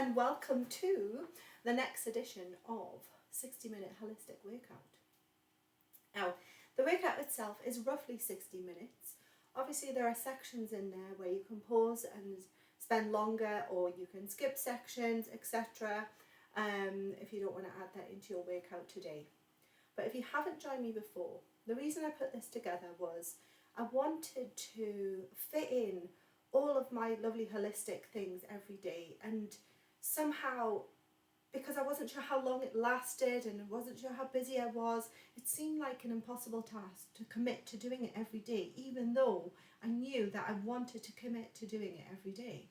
and welcome to the next edition of 60-minute holistic workout. Now, the workout itself is roughly 60 minutes. Obviously there are sections in there where you can pause and spend longer, or you can skip sections, etc. If you don't want to add that into your workout today. But if you haven't joined me before, the reason I put this together was I wanted to fit in all of my lovely holistic things every day, and somehow, because I wasn't sure how long it lasted and I wasn't sure how busy I was, it seemed like an impossible task to commit to doing it every day, even though I knew that I wanted to commit to doing it every day.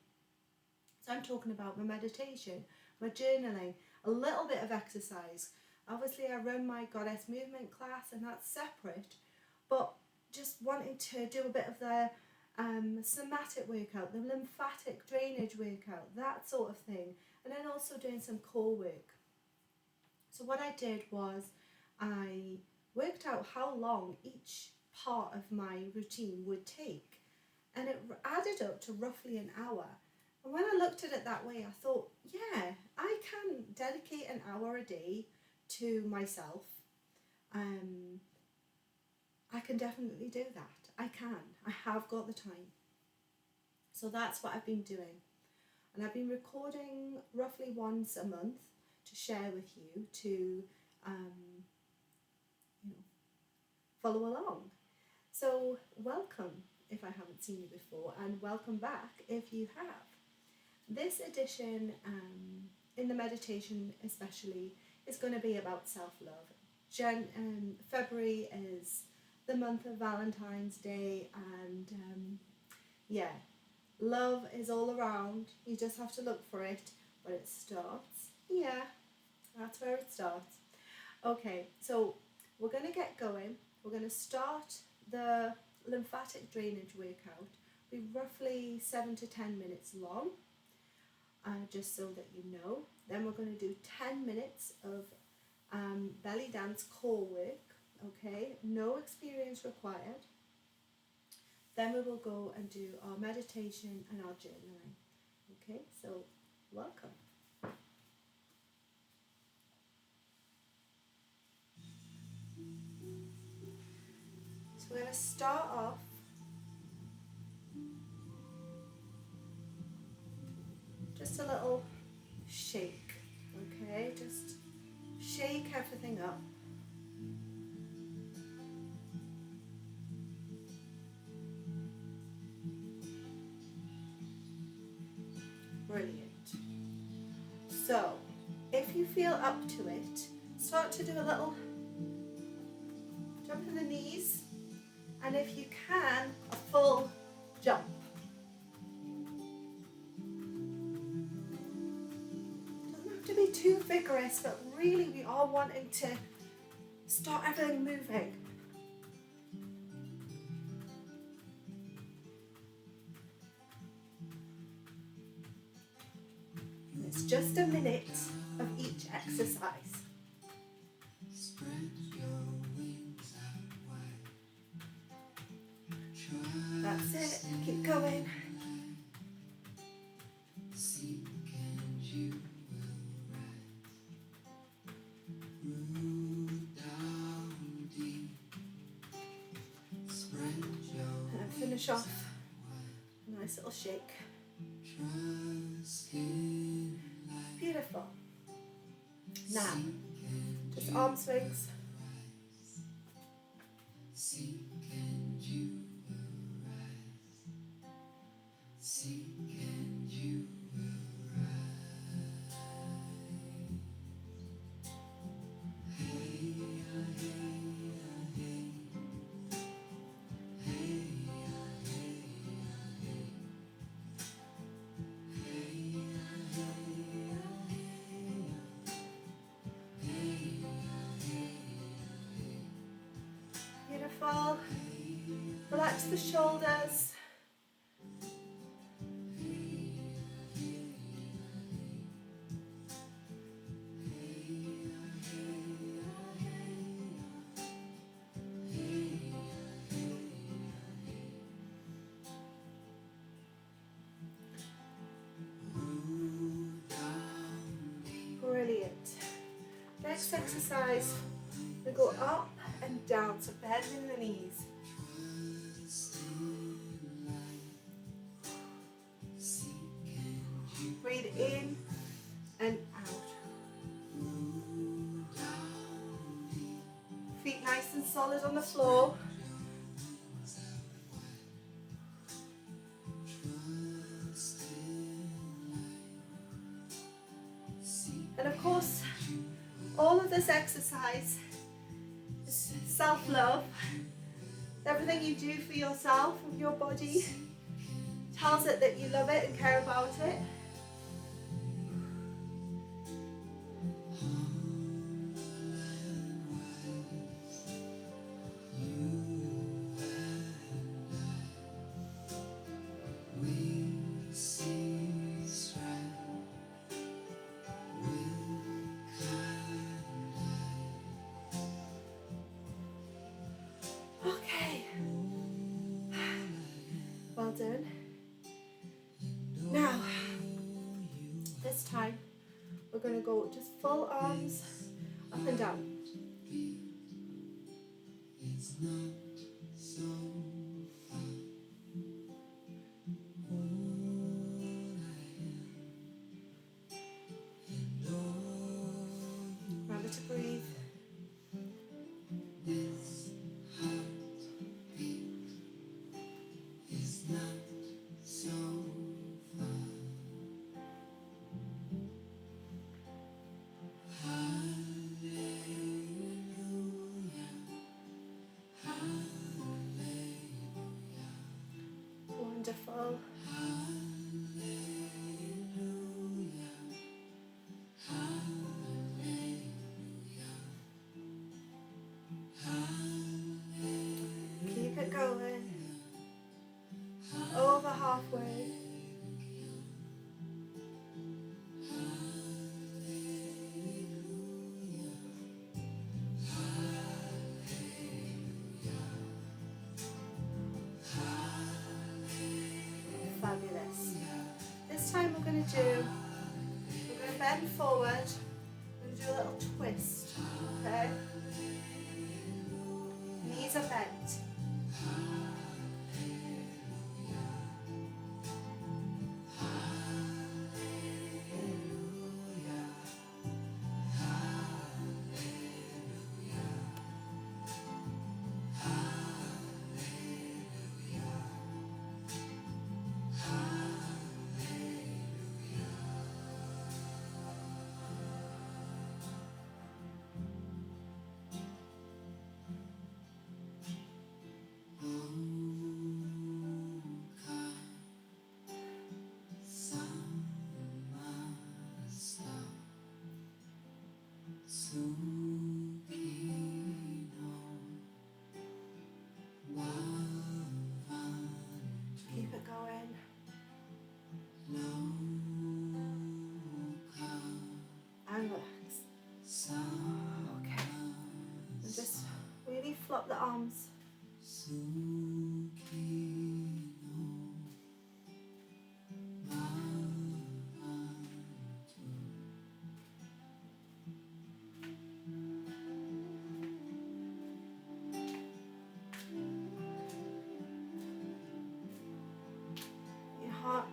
So I'm talking about my meditation, my journaling, a little bit of exercise. Obviously I run my Goddess movement class and that's separate, but just wanting to do a bit of the somatic workout, the lymphatic drainage workout, that sort of thing, and then also doing some core work. So what I did was I worked out how long each part of my routine would take, and it added up to roughly an hour. And when I looked at it that way, I thought, yeah, I can dedicate an hour a day to myself. I can definitely do that. I have got the time. So that's what I've been doing. And I've been recording roughly once a month to share with you, to follow along. So welcome if I haven't seen you before, and welcome back if you have. This edition, in the meditation especially, is going to be about self-love. February is the month of Valentine's Day, and love is all around. You just have to look for it, but it starts here. That's where it starts. Okay, so we're going to get going. We're going to start the lymphatic drainage workout. It'll be roughly 7 to 10 minutes long, just so that you know. Then we're going to do 10 minutes of belly dance core work. Okay, no experience required. Then we will go and do our meditation and our journaling. Okay, so welcome. So we're going to start off just a little shake. Okay, just shake everything up. Brilliant. So, if you feel up to it, start to do a little jump in the knees, and if you can, a full jump. Doesn't have to be too vigorous, but really we are wanting to start everything moving. It's just a minute of each exercise. That's it, keep going. And finish off a nice little shake. Beautiful. Now, just arm swings. Beautiful. Relax the shoulders. exercise, we go up and down, so bending the knees. Breathe in and out. Feet nice and solid on the floor. And of course, all of this exercise is self-love. Everything you do for yourself, with your body, tells it that you love it and care about it. Okay. Well done. Now, this time we're going to go just full arms up and down. Remember to breathe. Wonderful. Keep it going. Over halfway. Fabulous. This time we're going to bend forward. We're going to do a little twist. Okay? Knees are bent. Keep it going. And relax. Okay. And just really flop the arms.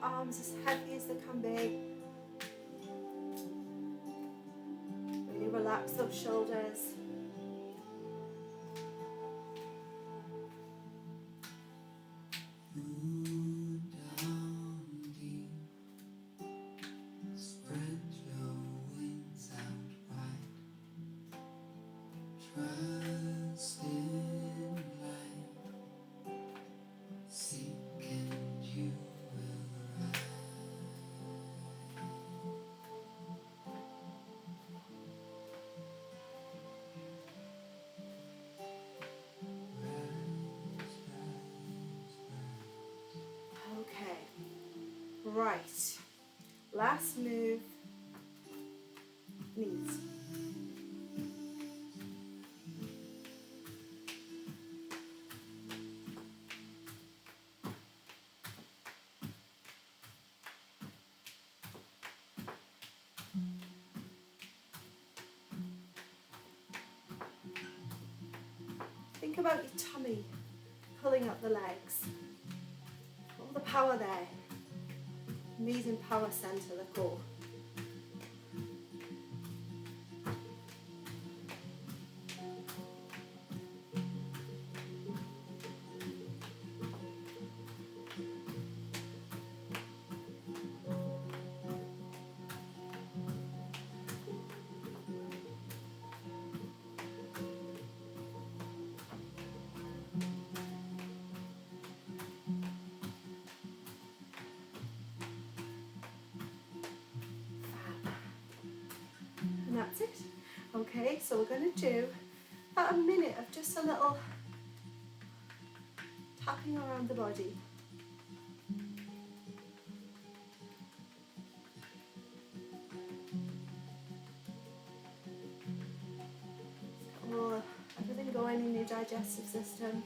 Arms as heavy as they can be. Really relax those shoulders. Right, last move, knees. about your tummy pulling up the legs. All the power there. Amazing power center, the core. And that's it. Okay, so we're going to do about a minute of just a little tapping around the body. Oh, everything going in your digestive system.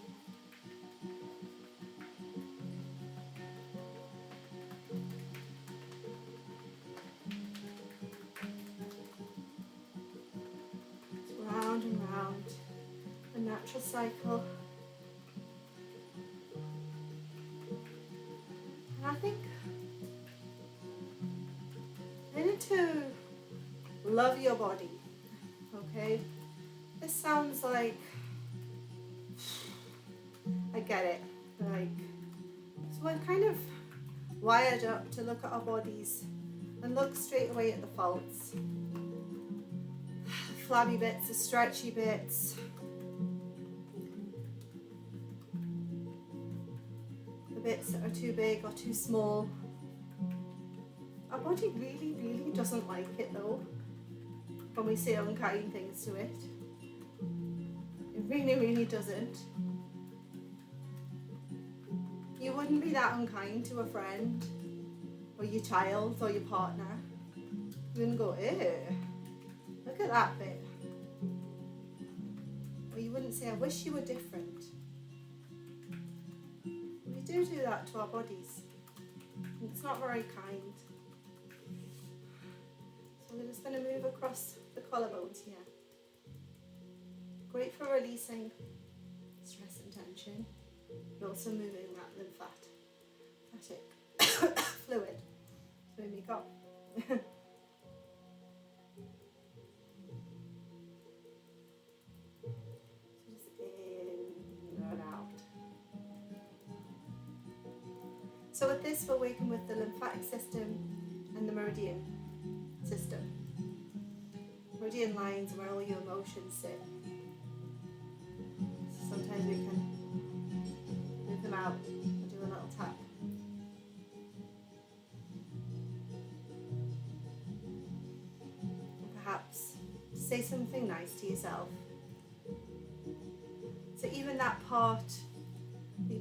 Round and round, a natural cycle. And I think learning to love your body, okay? This sounds like, I get it, like, so we're kind of wired up to look at our bodies and look straight away at the faults. Flabby bits, the stretchy bits, the bits that are too big or too small. Our body really, really doesn't like it though, when we say unkind things to it. It really, really doesn't. You wouldn't be that unkind to a friend, or your child, or your partner. You wouldn't go, ew. Look at that bit. Or you wouldn't say, I wish you were different. We do that to our bodies. It's not very kind. So we're just going to move across the collarbones here. Great for releasing stress and tension, but also moving that lymphatic fluid. So here we go. So with this, we're working with the lymphatic system and the meridian system. Meridian lines are where all your emotions sit. So sometimes we can move them out and do a little tap. And perhaps say something nice to yourself. So even that part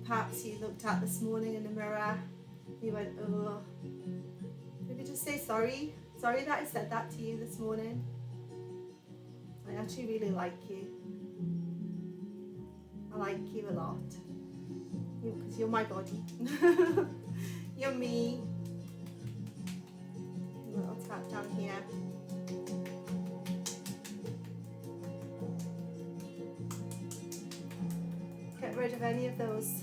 perhaps you looked at this morning in the mirror, you went, oh, maybe just say sorry. Sorry that I said that to you this morning. I actually really like you. I like you a lot. Because you're my body. You're me. A little tap down here. Get rid of any of those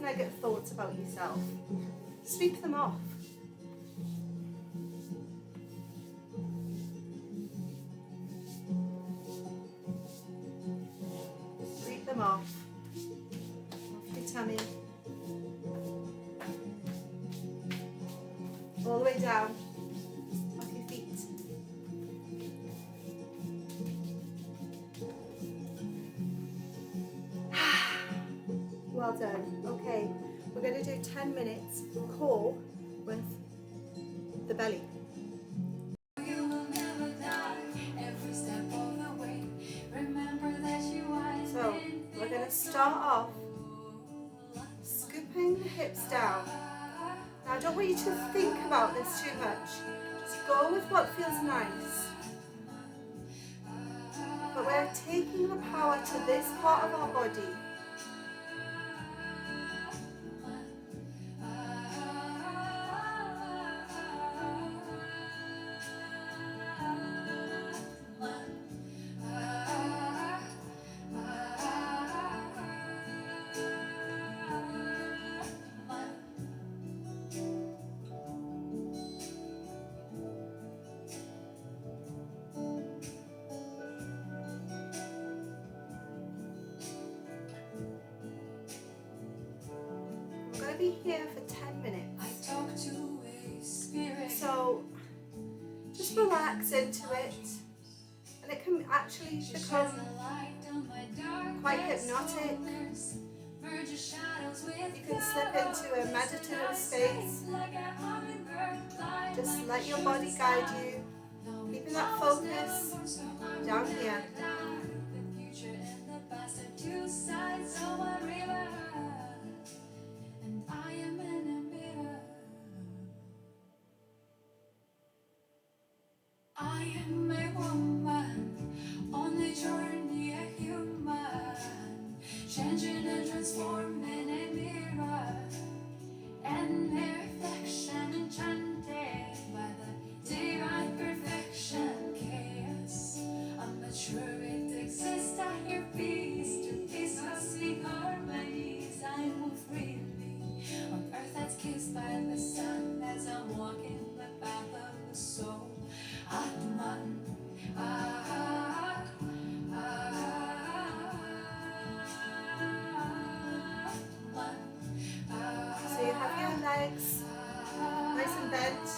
negative thoughts about yourself. Sweep them off. Sweep them off your tummy. All the way down off your feet. Well done. Okay, we're going to do 10 minutes core with the belly. So we're going to start off scooping the hips down. Now I don't want you to think about this too much. Just go with what feels nice. But we're taking the power to this part of our body. be here for 10 minutes. So just relax into it, and it can actually become quite hypnotic. You can slip into a meditative space. Just let your body guide you, keeping that focus down here. I am a woman on a journey, a human, changing and transforming a mirror, and a reflection enchanted by the divine perfection, chaos. I'm not sure it exists. I hear peace to peace, cosmic harmonies. I move freely on earth that's kissed by the sun as I'm walking the path of the soul. Atman, So you have your legs nice and bent.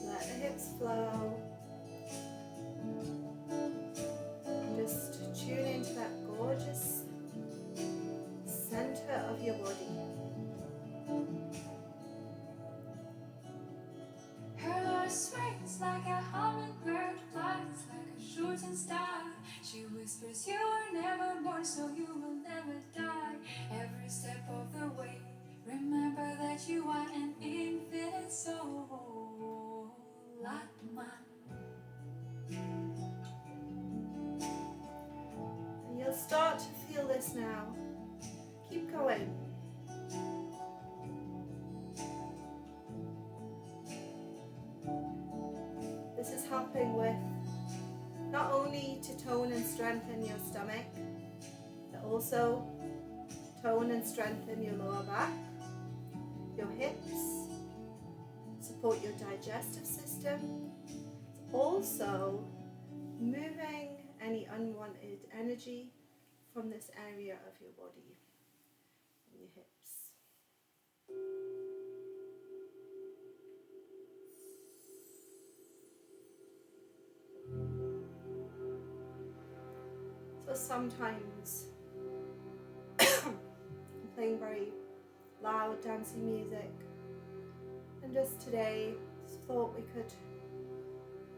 Let the hips flow. Just tune into that gorgeous center of your body. her voice rings like a hummingbird, flies like a shooting star. She whispers, you were never born, so you will never die. Every step of the way, remember that you are an infinite soul. Atman. And you'll start to feel this now. Keep going. This is helping with not only to tone and strengthen your stomach, but also tone and strengthen your lower back, your hips, support your digestive system. It's also moving any unwanted energy from this area of your body, from your hips. So sometimes I'm playing very loud dancing music, and just today just thought we could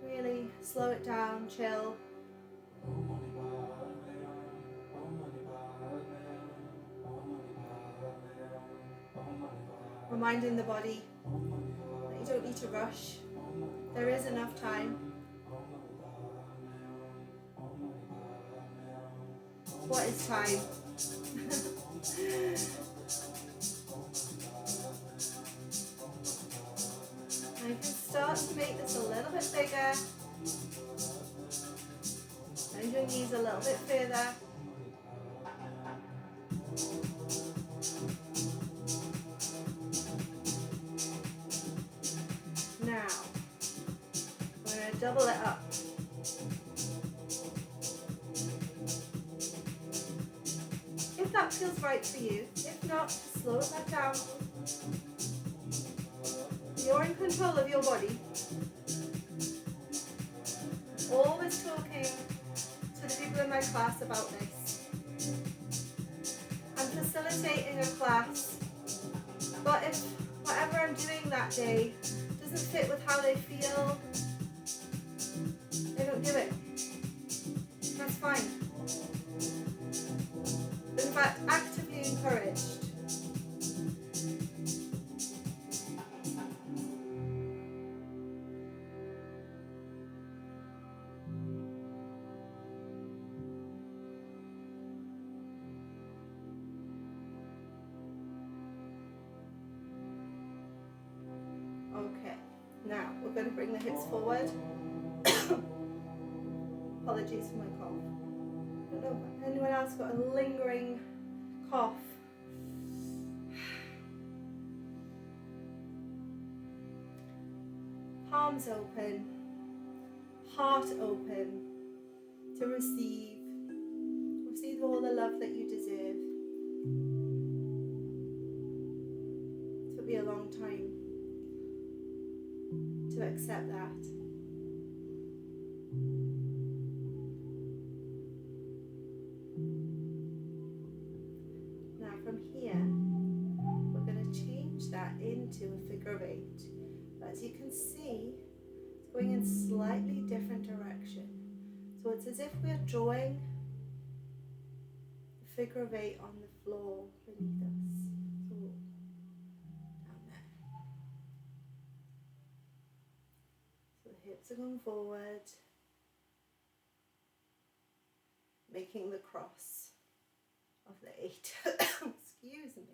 really slow it down, chill. Reminding the body that you don't need to rush. There is enough time. What is time? I can start to make this a little bit bigger. Bend your knees a little bit further. Now, we're going to double it up. If that feels right for you, if not, slow it back down. You're in control of your body. Always talking to the people in my class about this. I'm facilitating a class, but if whatever I'm doing that day doesn't fit with how they feel, they don't do it. That's fine. In fact, actively encouraged. Okay, now we're going to bring the hips forward. Apologies for my cough. don't know, anyone else got a lingering cough? Palms open, heart open to receive all the love that you deserve. It took me a long time to accept that. Now from here, we're going to change that into a figure 8. But as you can see, it's going in slightly different direction. So it's as if we're drawing the figure 8 on the floor beneath us. So down there. So the hips are going forward, making the cross of the 8. Excuse me.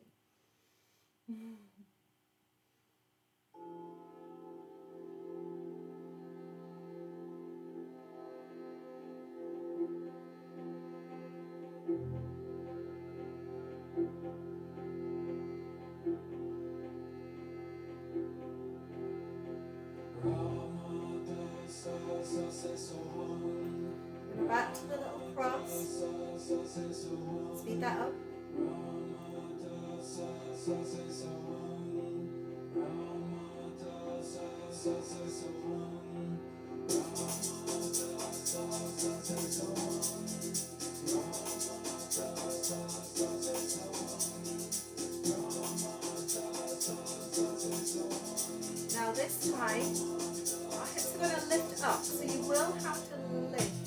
And back to the little cross. Speed that up. Now this time, our hips are going to lift up, so you will have to lift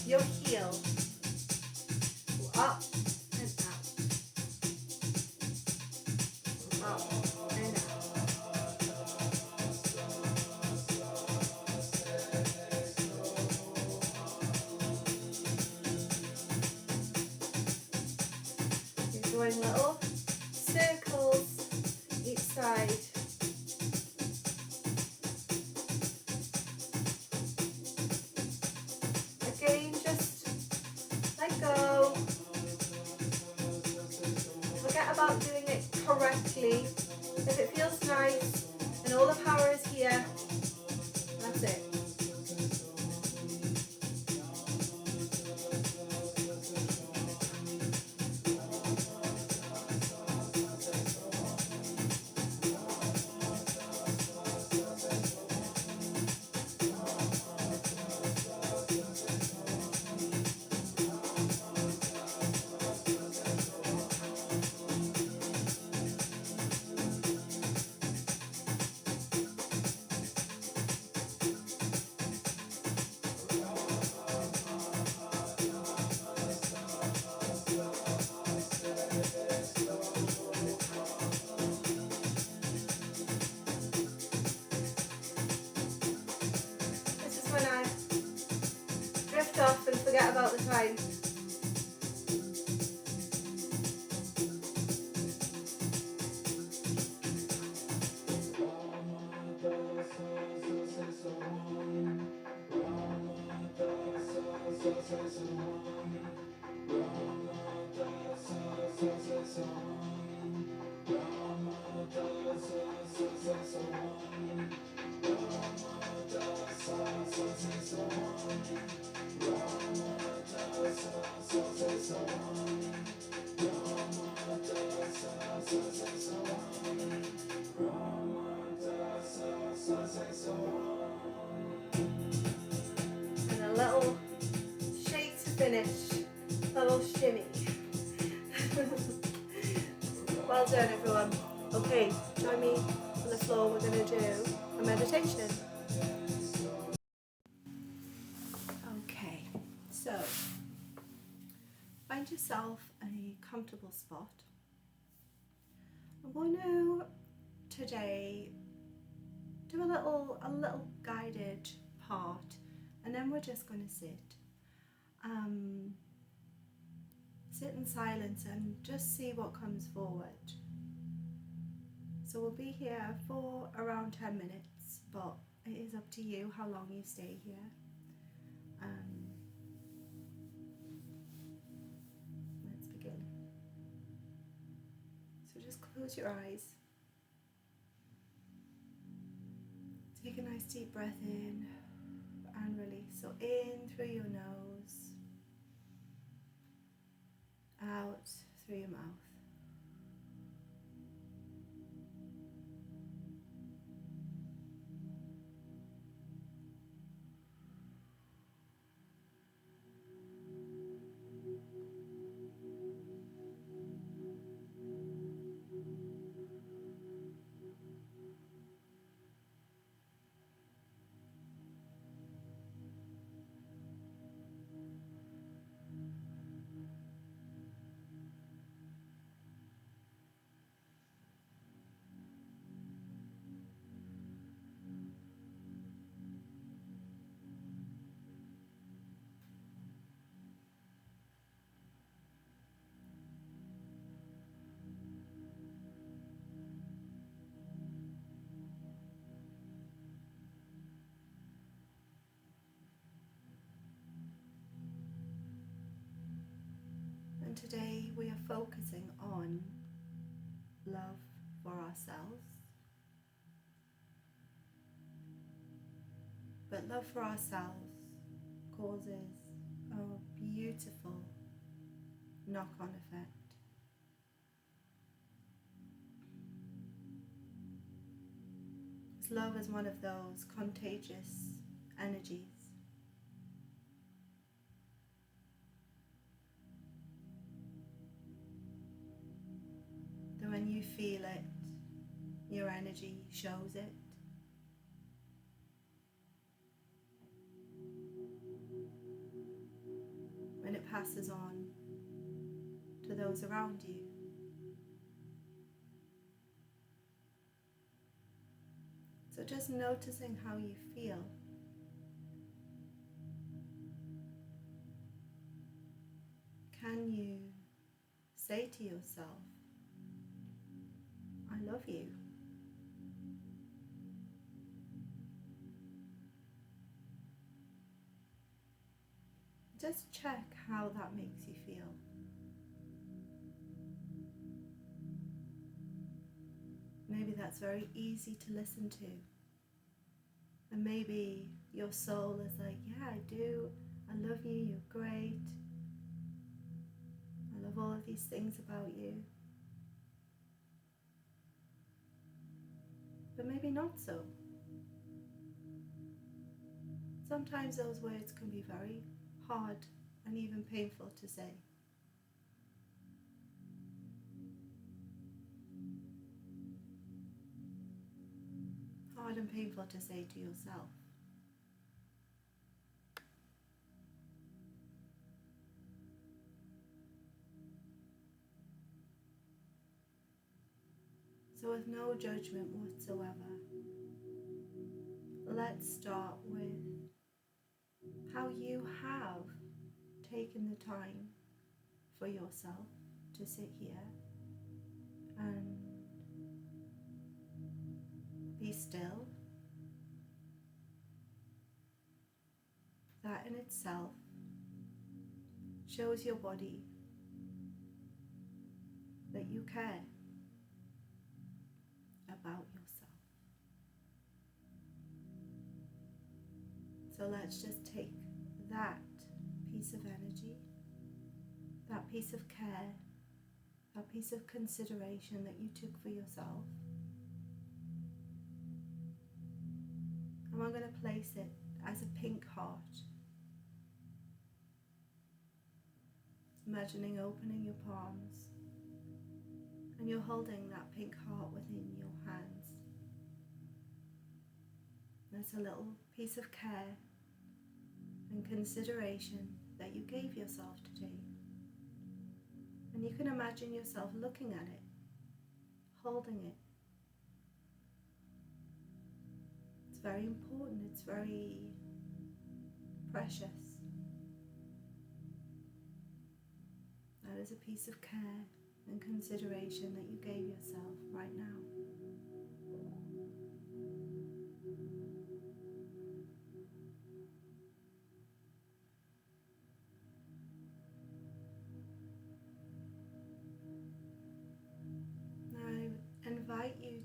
your heel up and out, up and out. You're doing little circles each side. Again, just let go. Forget about doing it correctly. If it feels nice and all the power is here, that's it. This is when I drift off and forget about the time. And a little shake to finish, a little shimmy. Well done, everyone. Okay, join me on the floor. We're going to do a meditation. Okay, so find yourself a comfortable spot. I'm going to today do a little guided part, and then we're just going to sit. Sit in silence and just see what comes forward. So we'll be here for around 10 minutes, but it is up to you how long you stay here. So just close your eyes. Take a nice deep breath in and release. So in through your nose, out through your mouth. And today we are focusing on love for ourselves. But love for ourselves causes a beautiful knock-on effect. Love is one of those contagious energies. That when you feel it, your energy shows it. When it passes on to those around you. So just noticing how you feel. Can you say to yourself, I love you? Just check how that makes you feel. Maybe that's very easy to listen to. And maybe your soul is like, yeah, I do. I love you. You're great. I love all of these things about you. But maybe not so. Sometimes those words can be very hard and even painful to say. Hard and painful to say to yourself. So with no judgment whatsoever, let's start with how you have taken the time for yourself to sit here and be still. That in itself shows your body that you care about yourself. So let's just take that piece of energy, that piece of care, that piece of consideration that you took for yourself, and I'm going to place it as a pink heart. Imagining opening your palms and you're holding that pink heart within your hands. There's a little piece of care and consideration that you gave yourself today. And you can imagine yourself looking at it, holding it. It's very important, it's very precious. That is a piece of care and consideration that you gave yourself right now.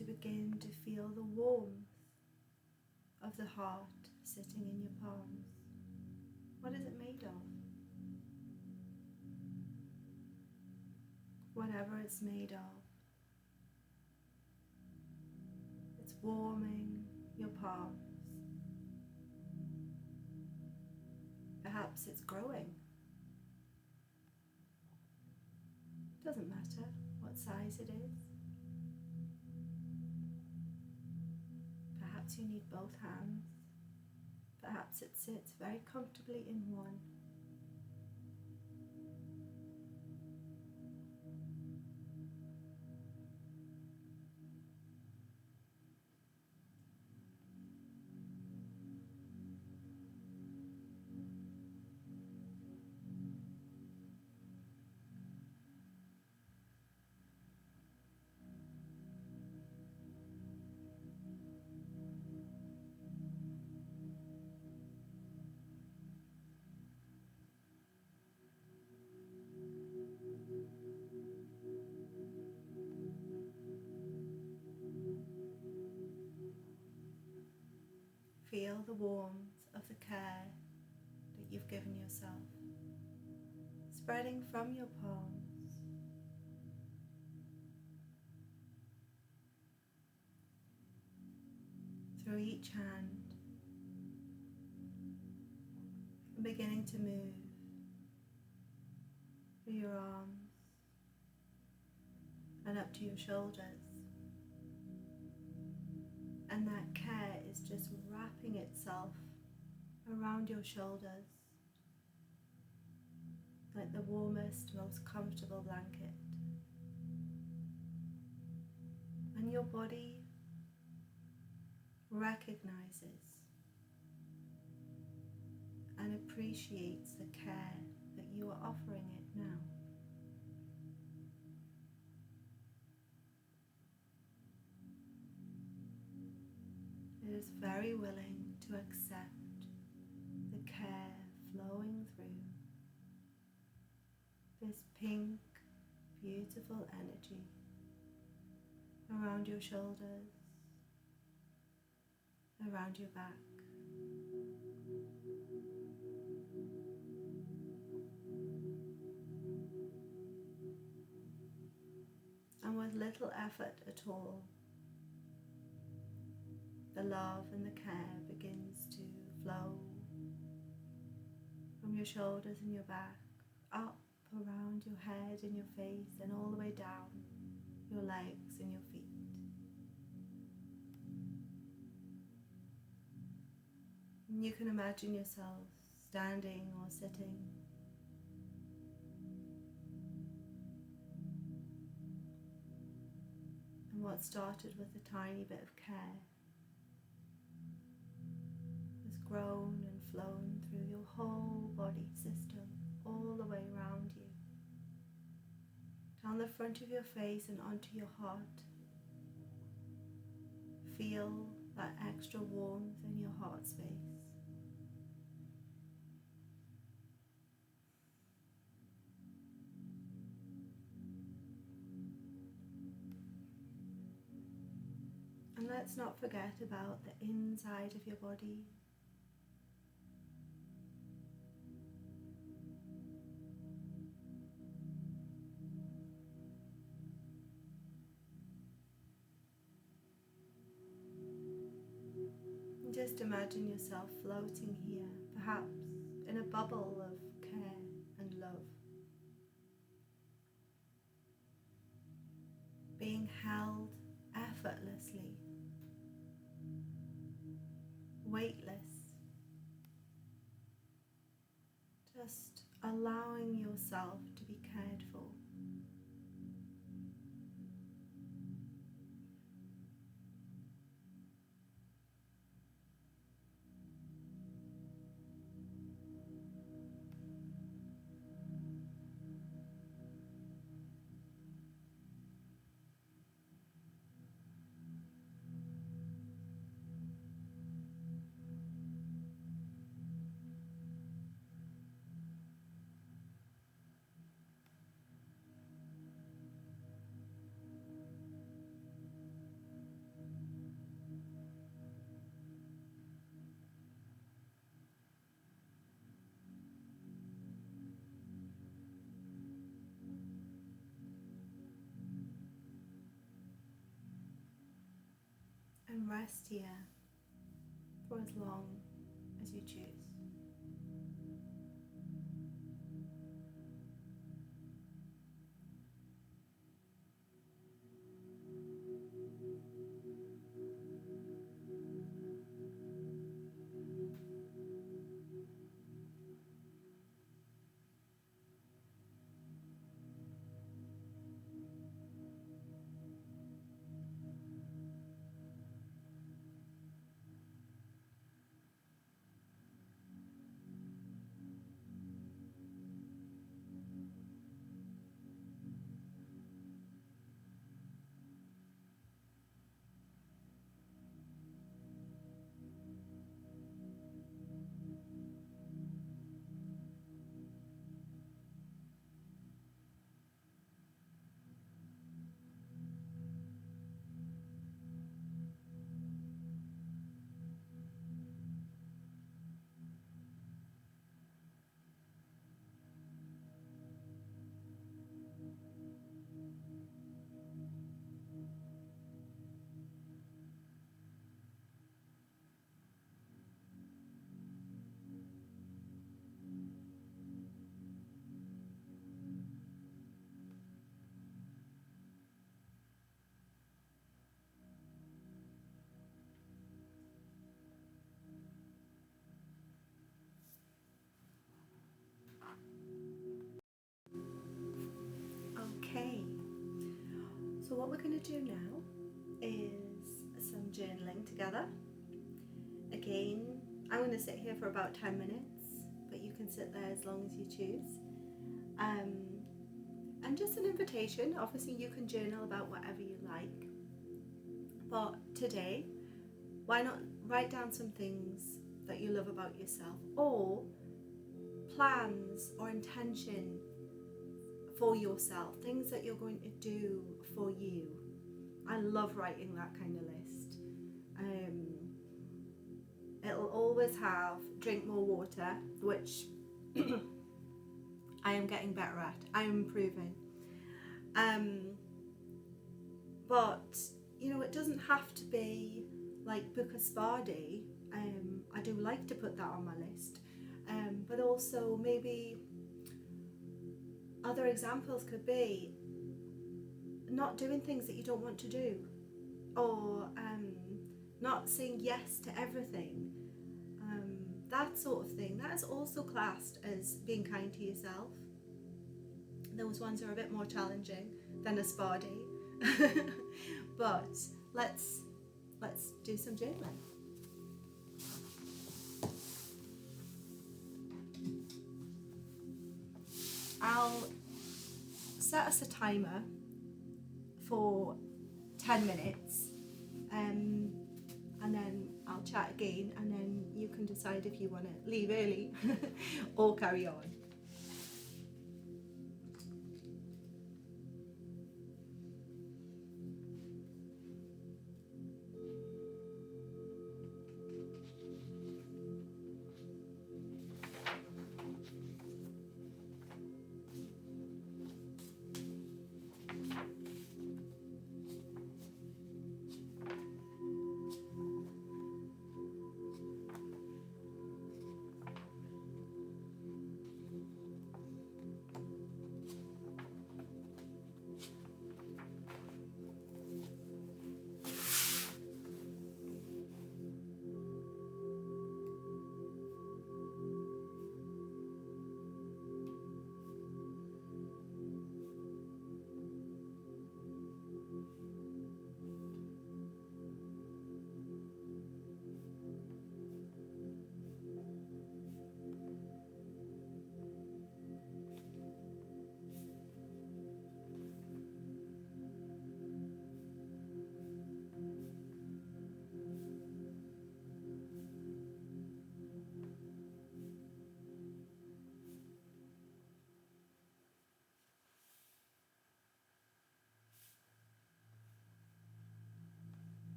to begin to feel the warmth of the heart sitting in your palms. What is it made of? Whatever it's made of, it's warming your palms. Perhaps it's growing. Doesn't matter what size it is. Perhaps you need both hands. Perhaps it sits very comfortably in one. Feel the warmth of the care that you've given yourself, spreading from your palms through each hand and beginning to move through your arms and up to your shoulders. And that care is just wrapping itself around your shoulders like the warmest, most comfortable blanket. And your body recognizes and appreciates the care that you are offering it now. It is very willing to accept the care flowing through this pink, beautiful energy around your shoulders, around your back. And with little effort at all, the love and the care begins to flow from your shoulders and your back, up around your head and your face, and all the way down your legs and your feet. And you can imagine yourself standing or sitting. And what started with a tiny bit of care has grown and flown through your whole body system, all the way around you, down the front of your face and onto your heart. Feel that extra warmth in your heart space. And let's not forget about the inside of your body. And just imagine yourself floating here, perhaps in a bubble of care and love, being held effortlessly, weightless, just allowing yourself to be cared for. rest here for as long as you choose. Okay, so what we're going to do now is some journaling together. Again, I'm going to sit here for about 10 minutes, but you can sit there as long as you choose. And just an invitation, obviously you can journal about whatever you like, but today, why not write down some things that you love about yourself, or plans or intention for yourself, things that you're going to do for you. I love writing that kind of list. It'll always have drink more water, which I am getting better at. I am improving. But you know, it doesn't have to be like book a spa day. I do like to put that on my list. But also maybe other examples could be not doing things that you don't want to do, or not saying yes to everything. That sort of thing. That is also classed as being kind to yourself. Those ones are a bit more challenging than a spa day. But let's do some journaling. I'll set us a timer for 10 minutes, and then I'll chat again, and then you can decide if you want to leave early or carry on.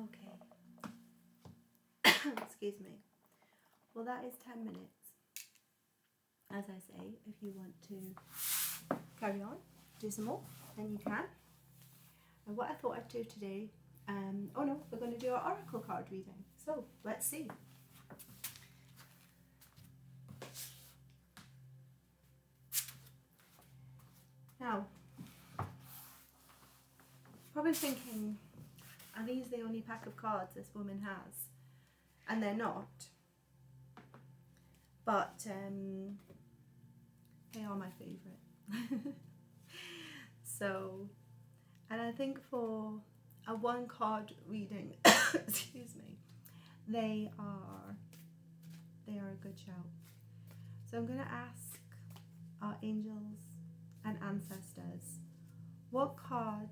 Okay. Excuse me. Well, that is 10 minutes. As I say, if you want to carry on, do some more, then you can. And what I thought I'd do today, oh no, we're going to do our oracle card reading. So let's see. Now, probably thinking, are these the only pack of cards this woman has? And they're not. But they are my favourite. So, and I think for a one card reading, excuse me, they are a good shout. So I'm going to ask our angels and ancestors what card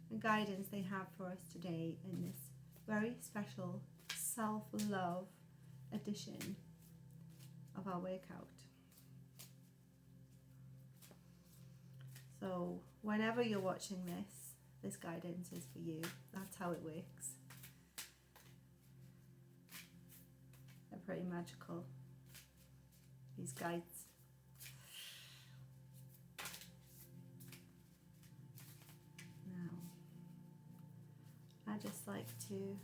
and guidance they have for us today in this very special self-love edition of our workout. So whenever you're watching this guidance is for you. That's how it works. They're pretty magical, these guides. Now, I just like to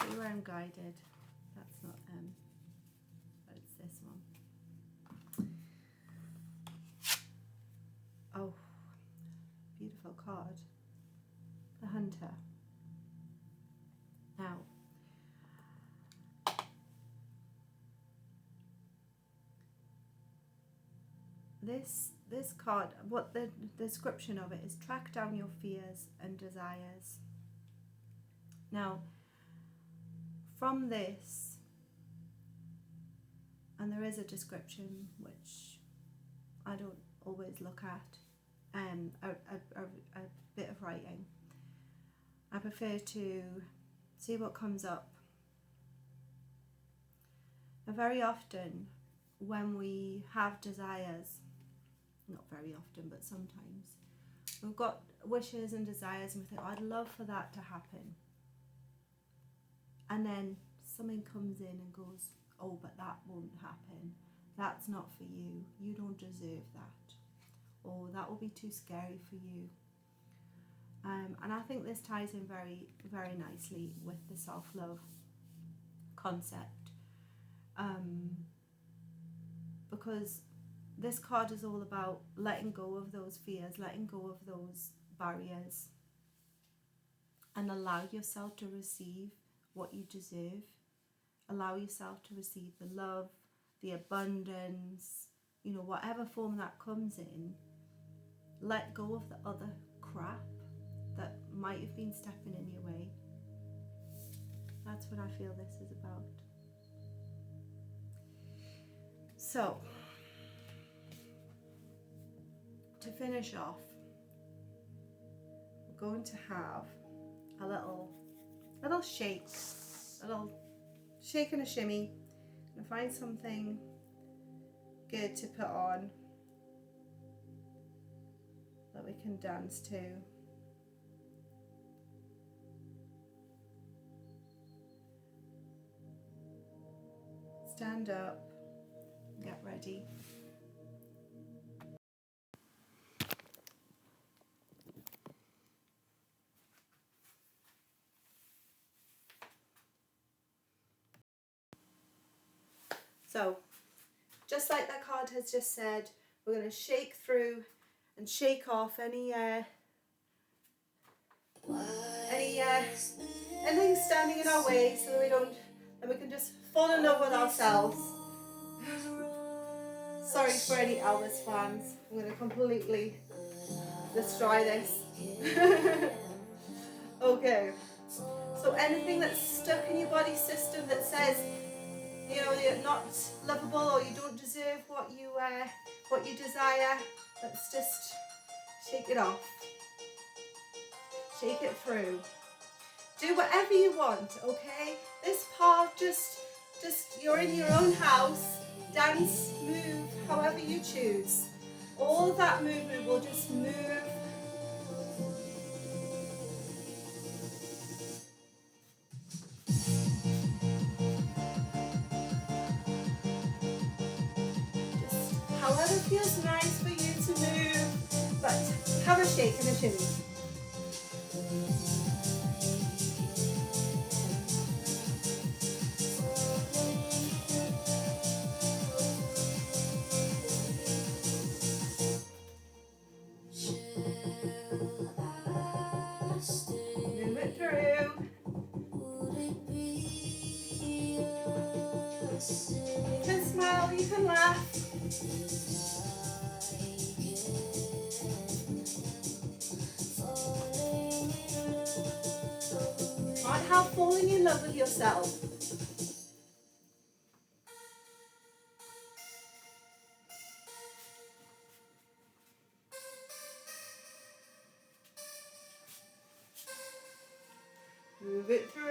see where I'm guided. That's not but it's this one. Oh, beautiful card. The Hunter. Now, this card, what the description of it is, track down your fears and desires. Now, from this, and there is a description which I don't always look at, a bit of writing. I prefer to see what comes up. And very often when we have desires, not very often but sometimes, we've got wishes and desires and we think, oh, I'd love for that to happen. And then something comes in and goes, oh, but that won't happen. That's not for you. You don't deserve that. Or that will be too scary for you. And I think this ties in very, very nicely with the self-love concept. Because this card is all about letting go of those fears, letting go of those barriers, and allow yourself to receive what you deserve. Allow yourself to receive the love, the abundance, you know, whatever form that comes in. Let go of the other crap that might have been stepping in your way. That's what I feel this is about. So, to finish off, we're going to have a little shake, a little shake and a shimmy, and find something good to put on that we can dance to. Stand up, get ready. So, just like that card has just said, we're going to shake through and shake off anything standing in our way, so that we can just fall in love with ourselves. Sorry for any Elvis fans. I'm going to completely destroy this. Okay. So anything that's stuck in your body system that says, you know, you're not lovable or you don't deserve what you desire, let's just shake it off. Shake it through. Do whatever you want, okay? This part, just you're in your own house. Dance, move, however you choose. All of that movement will just move however feels nice for you to move, but have a shake and a shimmy. Move it through. You can smile, you can laugh. Can't help falling in love with yourself. Move it through.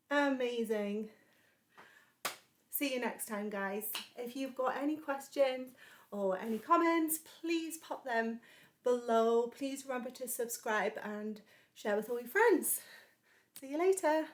Amazing. See you next time, guys. If you've got any questions or any comments, please pop them below. Please remember to subscribe and share with all your friends. See you later.